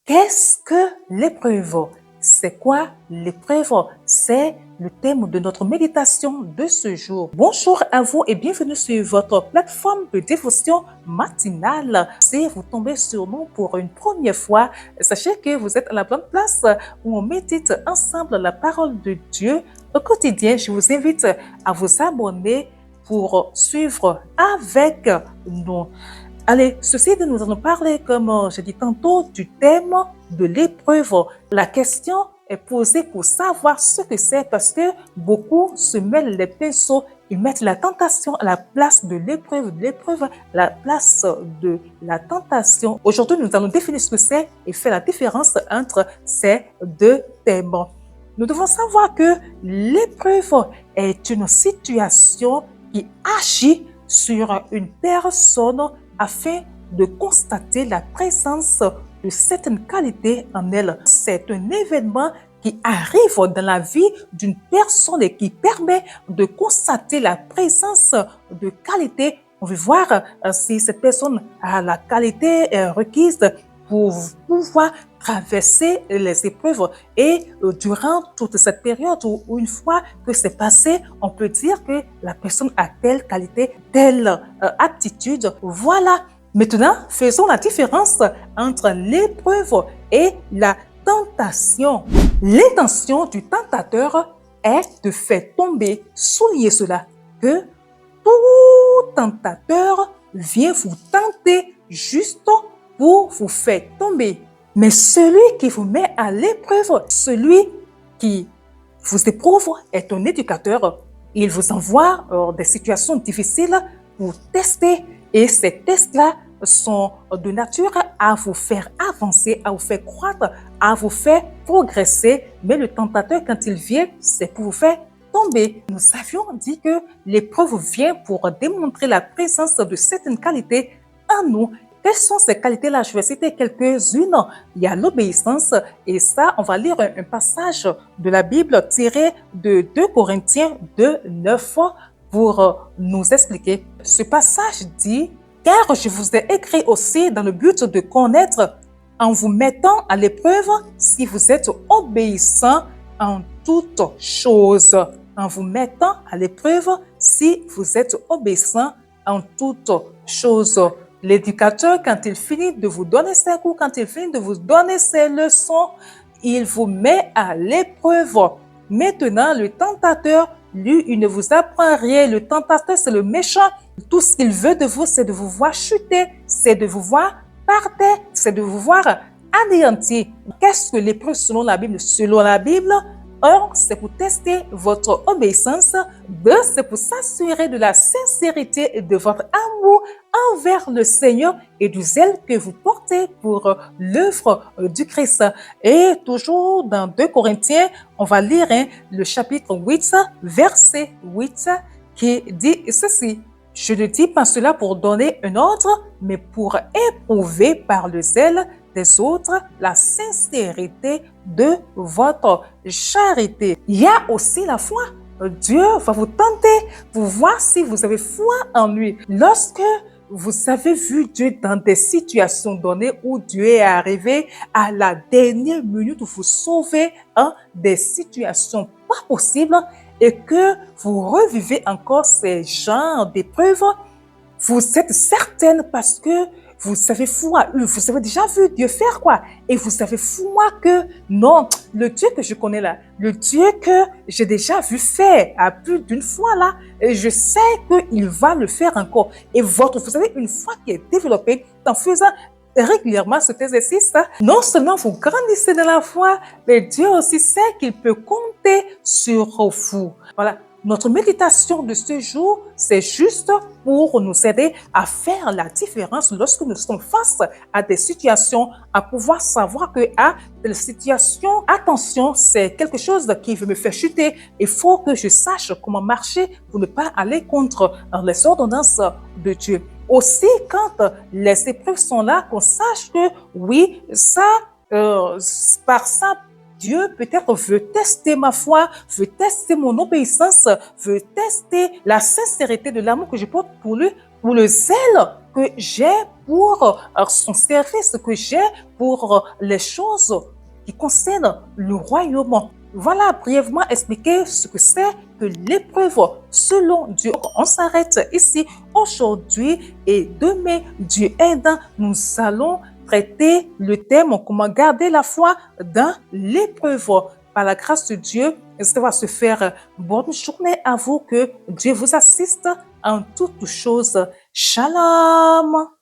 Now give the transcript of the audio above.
Qu'est-ce que l'épreuve? C'est quoi l'épreuve? C'est le thème de notre méditation de ce jour. Bonjour à vous et bienvenue sur votre plateforme de dévotion matinale. Si vous tombez sur nous pour une première fois, sachez que vous êtes à la bonne place où on médite ensemble la parole de Dieu au quotidien. Je vous invite à vous abonner pour suivre avec nous. Allez, ceci, nous allons parler, comme je dis tantôt, du thème de l'épreuve. La question est posée pour savoir ce que c'est parce que beaucoup se mêlent les pinceaux. Ils mettent la tentation à la place de l'épreuve à la place de la tentation. Aujourd'hui, nous allons définir ce que c'est et faire la différence entre ces deux thèmes. Nous devons savoir que l'épreuve est une situation qui agit sur une personne afin de constater la présence de certaines qualités en elle. C'est un événement qui arrive dans la vie d'une personne et qui permet de constater la présence de qualités. On veut voir si cette personne a la qualité requise pour pouvoir traverser les épreuves. Et durant toute cette période ou une fois que c'est passé, on peut dire que la personne a telle qualité, telle aptitude. Voilà. Maintenant, faisons la différence entre l'épreuve et la tentation. L'intention du tentateur est de faire tomber, soulignez cela, que tout tentateur vient vous tenter juste pour vous faire tomber. Mais celui qui vous met à l'épreuve, celui qui vous éprouve est un éducateur. Il vous envoie des situations difficiles pour tester. Et ces tests-là sont de nature à vous faire avancer, à vous faire croître, à vous faire progresser. Mais le tentateur, quand il vient, c'est pour vous faire tomber. Nous avions dit que l'épreuve vient pour démontrer la présence de certaines qualités en nous. Quelles sont ces qualités-là? Je vais citer quelques-unes. Il y a l'obéissance et ça, on va lire un passage de la Bible tiré de 2 Corinthiens 2, 9 pour nous expliquer. Ce passage dit « Car je vous ai écrit aussi dans le but de connaître en vous mettant à l'épreuve si vous êtes obéissant en toutes choses. » En vous mettant à l'épreuve si vous êtes obéissant en toutes choses. L'éducateur, quand il finit de vous donner ses cours, quand il finit de vous donner ses leçons, il vous met à l'épreuve. Maintenant, le tentateur, lui, il ne vous apprend rien. Le tentateur, c'est le méchant. Tout ce qu'il veut de vous, c'est de vous voir chuter, c'est de vous voir par terre, c'est de vous voir anéanti. Qu'est-ce que l'épreuve selon la Bible? Selon la Bible, 1, c'est pour tester votre obéissance. 2, c'est pour s'assurer de la sincérité de votre amour envers le Seigneur et du zèle que vous portez pour l'œuvre du Christ. Et toujours dans 2 Corinthiens, on va lire le chapitre 8, verset 8, qui dit ceci. « Je ne dis pas cela pour donner un ordre, mais pour éprouver par le zèle des autres la sincérité de votre charité. » Il y a aussi la foi. Dieu va vous tenter pour voir si vous avez foi en lui. Lorsque vous avez vu Dieu dans des situations données où Dieu est arrivé à la dernière minute pour vous sauver des situations pas possibles et que vous revivez encore ces genres d'épreuves, vous êtes certaine parce que vous avez foi, vous avez déjà vu Dieu faire quoi? Et vous avez foi que non, le Dieu que je connais là, le Dieu que j'ai déjà vu faire à plus d'une fois là, et je sais qu'il va le faire encore. Et vous avez une foi qui est développée en faisant régulièrement cet exercice. Non seulement vous grandissez dans la foi, mais Dieu aussi sait qu'il peut compter sur vous. Voilà. Notre méditation de ce jour, c'est juste pour nous aider à faire la différence lorsque nous sommes face à des situations, à pouvoir savoir que telle situation, attention, c'est quelque chose qui veut me faire chuter. Il faut que je sache comment marcher pour ne pas aller contre les ordonnances de Dieu. Aussi, quand les épreuves sont là, qu'on sache que oui, par ça, Dieu peut-être veut tester ma foi, veut tester mon obéissance, veut tester la sincérité de l'amour que je porte pour lui ou le zèle que j'ai pour son service, que j'ai pour les choses qui concernent le royaume. Voilà brièvement expliquer ce que c'est que l'épreuve selon Dieu. On s'arrête ici aujourd'hui et demain, Dieu aidant, nous allons traiter le thème comment garder la foi dans l'épreuve. Par la grâce de Dieu, ça va se faire. Bonne journée à vous, que Dieu vous assiste en toutes choses. Shalom.